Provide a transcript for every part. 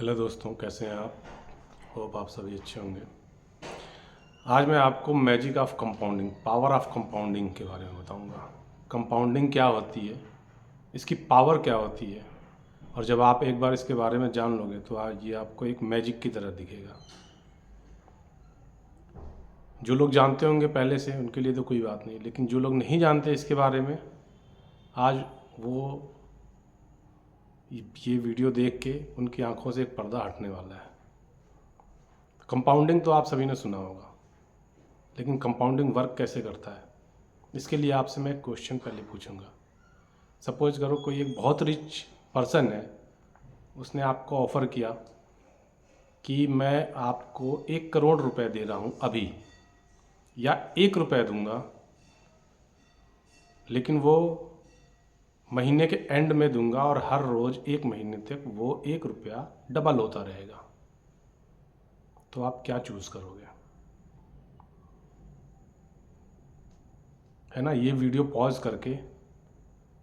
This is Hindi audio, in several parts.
हेलो दोस्तों, कैसे हैं आप? होप आप सभी अच्छे होंगे। आज मैं आपको magic of compounding, power of compounding के बारे में बताऊंगा। कंपाउंडिंग क्या होती है, इसकी पावर क्या होती है, और जब आप एक बार इसके बारे में जान लोगे तो आज ये आपको एक मैजिक की तरह दिखेगा। जो लोग जानते होंगे पहले से उनके लिए तो कोई बात नहीं, लेकिन जो लोग नहीं जानते इसके बारे में, आज वो ये वीडियो देख के उनकी आंखों से एक पर्दा हटने वाला है। कंपाउंडिंग तो आप सभी ने सुना होगा, लेकिन कंपाउंडिंग वर्क कैसे करता है, इसके लिए आपसे मैं एक क्वेश्चन पहले पूछूंगा। सपोज करो कोई एक बहुत रिच पर्सन है, उसने आपको ऑफ़र किया कि मैं आपको 1 करोड़ रुपए दे रहा हूँ अभी, या 1 रुपये दूंगा, लेकिन वो महीने के एंड में दूंगा और हर रोज़ 1 महीने तक वो 1 रुपया डबल होता रहेगा। तो आप क्या चूज़ करोगे? है ना, ये वीडियो पॉज करके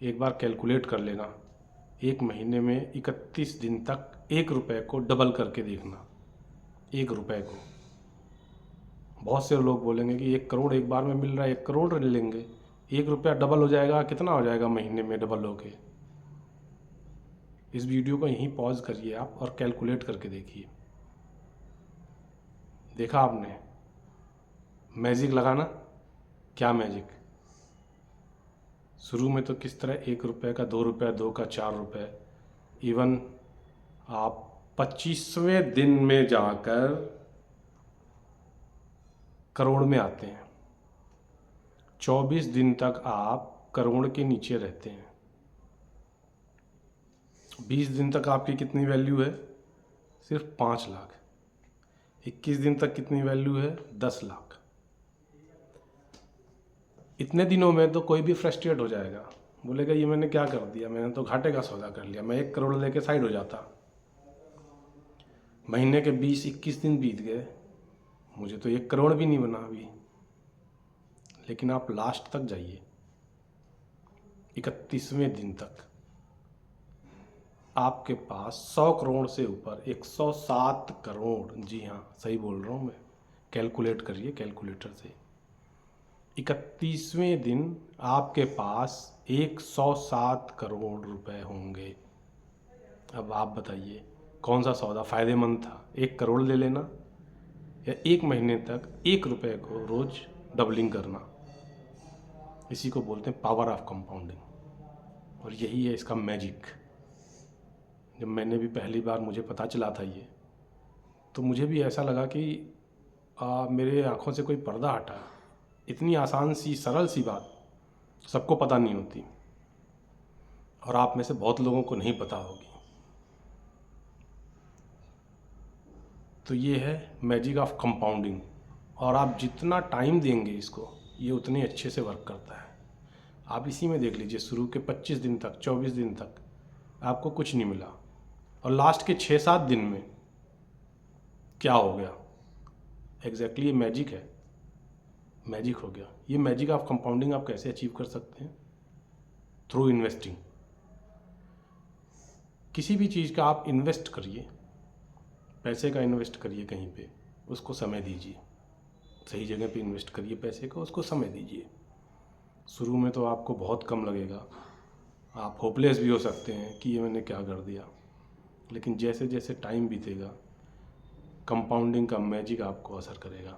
एक बार कैलकुलेट कर लेना। 1 महीने में 31 दिन तक 1 रुपये को डबल करके देखना। 1 रुपये को बहुत से लोग बोलेंगे कि 1 करोड़ एक बार में मिल रहा है, 1 करोड़ ले लेंगे, 1 रुपया डबल हो जाएगा, कितना हो जाएगा महीने में डबल होके? इस वीडियो को यहीं पॉज करिए आप और कैलकुलेट करके देखिए। देखा आपने मैजिक लगाना? क्या मैजिक! शुरू में तो किस तरह 1 रुपये का, 2 रुपये, 2 का 4 रुपये, इवन आप 25वें दिन में जाकर करोड़ में आते हैं। 24 दिन तक आप करोड़ के नीचे रहते हैं। 20 दिन तक आपकी कितनी वैल्यू है? सिर्फ 5 लाख। 21 दिन तक कितनी वैल्यू है? 10 लाख। इतने दिनों में तो कोई भी फ्रस्ट्रेट हो जाएगा, बोलेगा ये मैंने क्या कर दिया, मैंने तो घाटे का सौदा कर लिया, मैं 1 करोड़ लेके साइड हो जाता। महीने के 20-21 दिन बीत गए, मुझे तो 1 करोड़ भी नहीं बना अभी। लेकिन आप लास्ट तक जाइए, 31वें दिन तक आपके पास 100 करोड़ से ऊपर 107 करोड़, जी हाँ सही बोल रहा हूँ मैं, कैलकुलेट करिए कैलकुलेटर से। 31वें दिन आपके पास 107 करोड़ रुपए होंगे। अब आप बताइए कौन सा सौदा फ़ायदेमंद था, 1 करोड़ ले लेना या 1 महीने तक 1 रुपये को रोज़ डबलिंग करना? इसी को बोलते हैं पावर ऑफ कंपाउंडिंग, और यही है इसका मैजिक। जब मैंने भी पहली बार मुझे पता चला था ये, तो मुझे भी ऐसा लगा कि मेरे आँखों से कोई पर्दा हटा। इतनी आसान सी सरल सी बात सबको पता नहीं होती, और आप में से बहुत लोगों को नहीं पता होगी। तो ये है मैजिक ऑफ कंपाउंडिंग, और आप जितना टाइम देंगे इसको, ये उतने अच्छे से वर्क करता है। आप इसी में देख लीजिए, शुरू के 25 दिन तक, 24 दिन तक आपको कुछ नहीं मिला, और लास्ट के 6-7 दिन में क्या हो गया? एग्जैक्टली ये मैजिक है, मैजिक हो गया। ये मैजिक ऑफ कंपाउंडिंग आप कैसे अचीव कर सकते हैं? Through investing. किसी भी चीज़ का आप इन्वेस्ट करिए, पैसे का इन्वेस्ट करिए कहीं पे, उसको समय दीजिए, सही जगह पे इन्वेस्ट करिए पैसे को, उसको समय दीजिए। शुरू में तो आपको बहुत कम लगेगा, आप होपलेस भी हो सकते हैं कि ये मैंने क्या कर दिया, लेकिन जैसे जैसे टाइम बीतेगा कंपाउंडिंग का मैजिक आपको असर करेगा।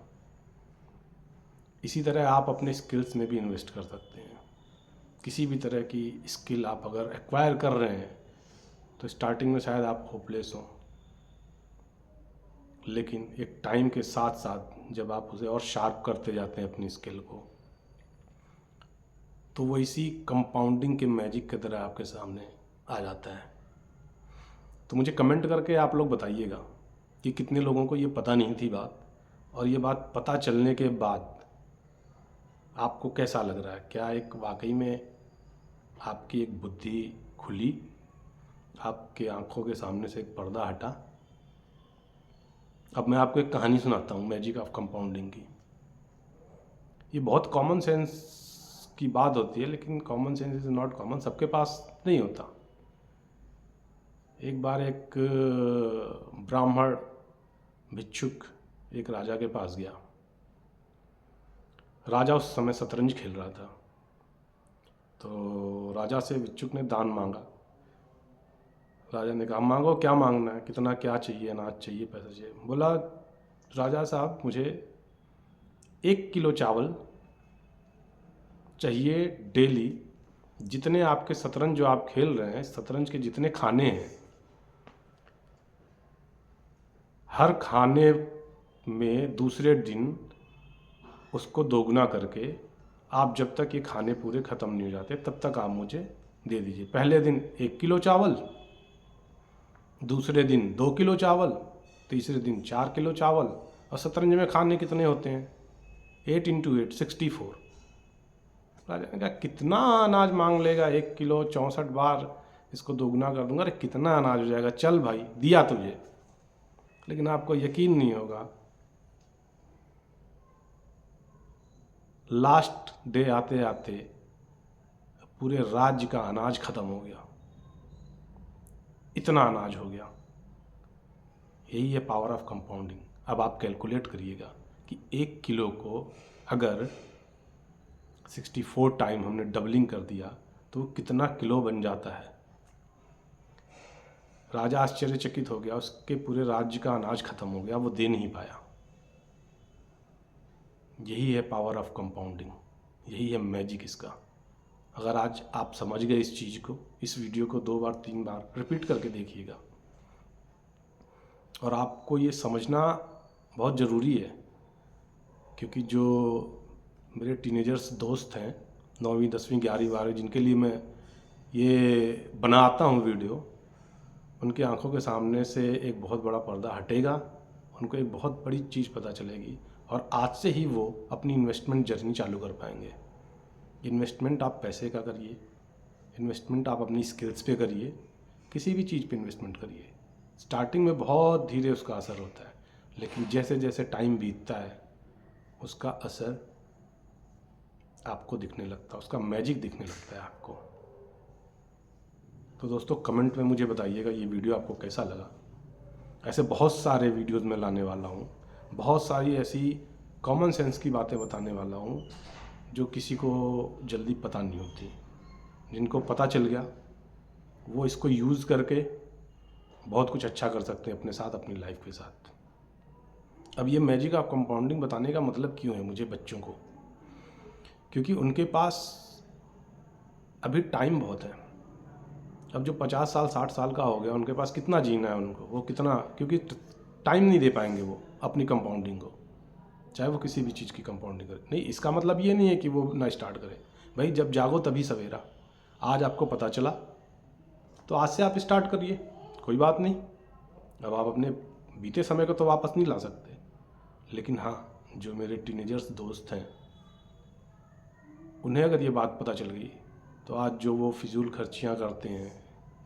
इसी तरह आप अपने स्किल्स में भी इन्वेस्ट कर सकते हैं। किसी भी तरह की स्किल आप अगर एक्वायर कर रहे हैं, तो स्टार्टिंग में शायद आप होपलेस हों, लेकिन एक टाइम के साथ साथ जब आप उसे और शार्प करते जाते हैं अपनी स्किल को, तो वो इसी कंपाउंडिंग के मैजिक की तरह आपके सामने आ जाता है। तो मुझे कमेंट करके आप लोग बताइएगा कि कितने लोगों को ये पता नहीं थी बात, और ये बात पता चलने के बाद आपको कैसा लग रहा है? क्या एक वाकई में आपकी एक बुद्धि खुली, आपके आंखों के सामने से एक पर्दा हटा? अब मैं आपको एक कहानी सुनाता हूँ मैजिक ऑफ कंपाउंडिंग की। ये बहुत कॉमन सेंस की बात होती है, लेकिन common sense is not common, सबके पास नहीं होता। एक बार एक ब्राह्मण भिक्षुक एक राजा के पास गया। राजा उस समय शतरंज खेल रहा था। तो राजा से भिक्षुक ने दान मांगा। राजा ने कहा मांगो, क्या मांगना है, कितना क्या चाहिए, अनाज चाहिए, पैसा चाहिए। बोला राजा साहब मुझे 1 किलो चावल चाहिए डेली। जितने आपके शतरंज जो आप खेल रहे हैं, शतरंज के जितने खाने हैं, हर खाने में दूसरे दिन उसको दोगुना करके आप जब तक ये खाने पूरे ख़त्म नहीं हो जाते तब तक आप मुझे दे दीजिए। पहले दिन 1 किलो चावल, दूसरे दिन 2 किलो चावल, तीसरे दिन 4 किलो चावल। और शतरंज में खाने कितने होते हैं? 8 × 8 64। राजा ने कहा कितना अनाज मांग लेगा, 1 किलो 64 बार इसको दोगुना कर दूंगा, अरे कितना अनाज हो जाएगा, चल भाई दिया तुझे। लेकिन आपको यकीन नहीं होगा, लास्ट डे आते आते पूरे राज्य का अनाज खत्म हो गया। इतना अनाज हो गया। यही है पावर ऑफ कंपाउंडिंग। अब आप कैलकुलेट करिएगा कि 1 किलो को अगर 64 टाइम हमने डबलिंग कर दिया तो कितना किलो बन जाता है। राजा आश्चर्यचकित हो गया, उसके पूरे राज्य का अनाज खत्म हो गया, वो दे नहीं पाया। यही है पावर ऑफ कंपाउंडिंग, यही है मैजिक इसका। अगर आज आप समझ गए इस चीज़ को, इस वीडियो को 2 बार 3 बार रिपीट करके देखिएगा। और आपको ये समझना बहुत ज़रूरी है, क्योंकि जो मेरे टीनेजर्स दोस्त हैं 9वीं 10वीं 11वीं 12वीं, जिनके लिए मैं ये बनाता हूँ वीडियो, उनकी आंखों के सामने से एक बहुत बड़ा पर्दा हटेगा, उनको एक बहुत बड़ी चीज़ पता चलेगी और आज से ही वो अपनी इन्वेस्टमेंट जर्नी चालू कर पाएंगे। इन्वेस्टमेंट आप पैसे का करिए, इन्वेस्टमेंट आप अपनी स्किल्स पे करिए, किसी भी चीज़ पे इन्वेस्टमेंट करिए। स्टार्टिंग में बहुत धीरे उसका असर होता है, लेकिन जैसे जैसे टाइम बीतता है उसका असर आपको दिखने लगता है, उसका मैजिक दिखने लगता है आपको। तो दोस्तों कमेंट में मुझे बताइएगा ये वीडियो आपको कैसा लगा। ऐसे बहुत सारे वीडियोस मैं लाने वाला हूँ, बहुत सारी ऐसी कॉमन सेंस की बातें बताने वाला हूँ जो किसी को जल्दी पता नहीं होती। जिनको पता चल गया वो इसको यूज़ करके बहुत कुछ अच्छा कर सकते हैं अपने साथ, अपनी लाइफ के साथ। अब ये मैजिक ऑफ कंपाउंडिंग बताने का मतलब क्यों है मुझे बच्चों को, क्योंकि उनके पास अभी टाइम बहुत है। अब जो 50 साल 60 साल का हो गया, उनके पास कितना जीना है उनको, वो कितना, क्योंकि टाइम नहीं दे पाएंगे वो अपनी कंपाउंडिंग को, चाहे वो किसी भी चीज़ की कंपाउंडिंग करे। नहीं, इसका मतलब ये नहीं है कि वो ना स्टार्ट करे। भाई जब जागो तभी सवेरा। आज आपको पता चला तो आज से आप स्टार्ट करिए, कोई बात नहीं। अब आप अपने बीते समय को तो वापस नहीं ला सकते, लेकिन हाँ, जो मेरे टीनेजर्स दोस्त हैं उन्हें अगर ये बात पता चल गई तो आज जो वो फिजूल खर्चियाँ करते हैं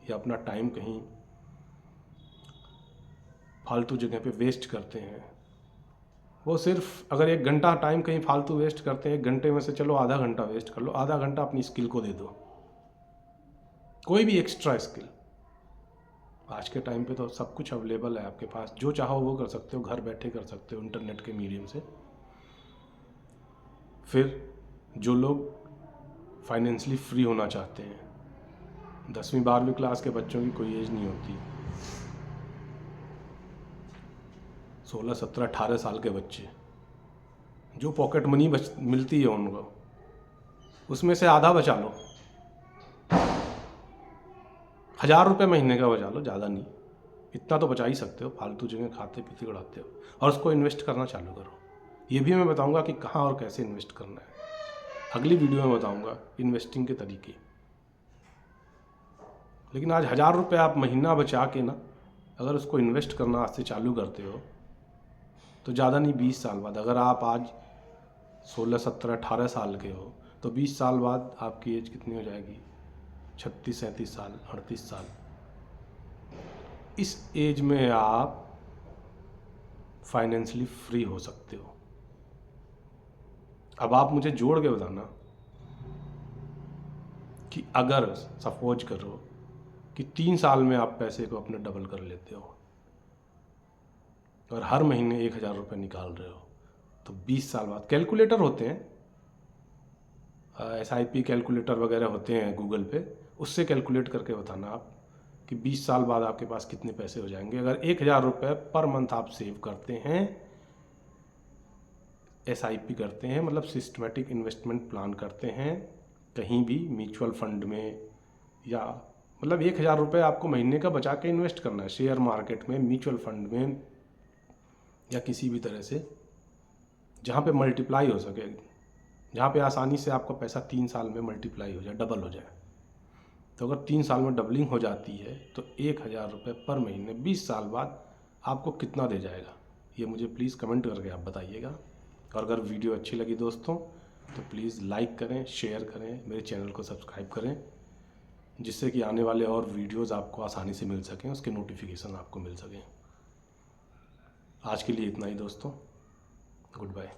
या अपना टाइम कहीं फालतू जगह पे वेस्ट करते हैं, वो सिर्फ अगर 1 घंटा टाइम कहीं फालतू वेस्ट करते हैं, 1 घंटे में से चलो आधा घंटा वेस्ट कर लो, आधा घंटा अपनी स्किल को दे दो, कोई भी एक्स्ट्रा स्किल। आज के टाइम पे तो सब कुछ अवेलेबल है आपके पास, जो चाहो वो कर सकते हो, घर बैठे कर सकते हो इंटरनेट के मीडियम से। फिर जो लोग फाइनेंशियली फ्री होना चाहते हैं, 10वीं 12वीं क्लास के बच्चों की कोई एज नहीं होती, 16 17 18 साल के बच्चे, जो पॉकेट मनी मिलती है उनको, उसमें से आधा बचा लो, 1000 रुपये महीने का बचा लो, ज़्यादा नहीं, इतना तो बचा ही सकते हो। फालतू जगह खाते पीते उड़ाते हो, और उसको इन्वेस्ट करना चालू करो। ये भी मैं बताऊंगा कि कहाँ और कैसे इन्वेस्ट करना है, अगली वीडियो में बताऊंगा इन्वेस्टिंग के तरीके। लेकिन आज 1000 रुपये आप महीना बचा के ना अगर उसको इन्वेस्ट करना आज से चालू करते हो तो ज़्यादा नहीं 20 साल बाद, अगर आप आज 16 17 18 साल के हो तो 20 साल बाद आपकी एज कितनी हो जाएगी? 36 37 साल, 38 साल। इस एज में आप फाइनेंशियली फ्री हो सकते हो। अब आप मुझे जोड़ के बताना कि अगर सपोज करो कि 3 साल में आप पैसे को अपने डबल कर लेते हो और हर महीने 1,000 रुपये निकाल रहे हो, तो 20 साल बाद कैलकुलेटर होते हैं, SIP कैलकुलेटर वगैरह होते हैं गूगल पे, उससे कैलकुलेट करके बताना आप कि 20 साल बाद आपके पास कितने पैसे हो जाएंगे। अगर 1,000 रुपये पर मंथ आप सेव करते हैं, SIP करते हैं, मतलब सिस्टमेटिक इन्वेस्टमेंट प्लान करते हैं कहीं भी म्यूचुअल फंड में, या मतलब 1,000 रुपये आपको महीने का बचा के इन्वेस्ट करना है शेयर मार्केट में, म्यूचुअल फंड में, या किसी भी तरह से जहाँ पे मल्टीप्लाई हो सके, जहाँ पे आसानी से आपका पैसा 3 साल में मल्टीप्लाई हो जाए, डबल हो जाए। तो अगर 3 साल में डबलिंग हो जाती है तो 1,000 रुपये पर महीने 20 साल बाद आपको कितना दे जाएगा, ये मुझे प्लीज़ कमेंट करके आप बताइएगा। और अगर वीडियो अच्छी लगी दोस्तों तो प्लीज़ लाइक करें, शेयर करें, मेरे चैनल को सब्सक्राइब करें, जिससे कि आने वाले और वीडियोस आपको आसानी से मिल सकें, उसके नोटिफिकेशन आपको मिल सकें। आज के लिए इतना ही दोस्तों, गुड बाय।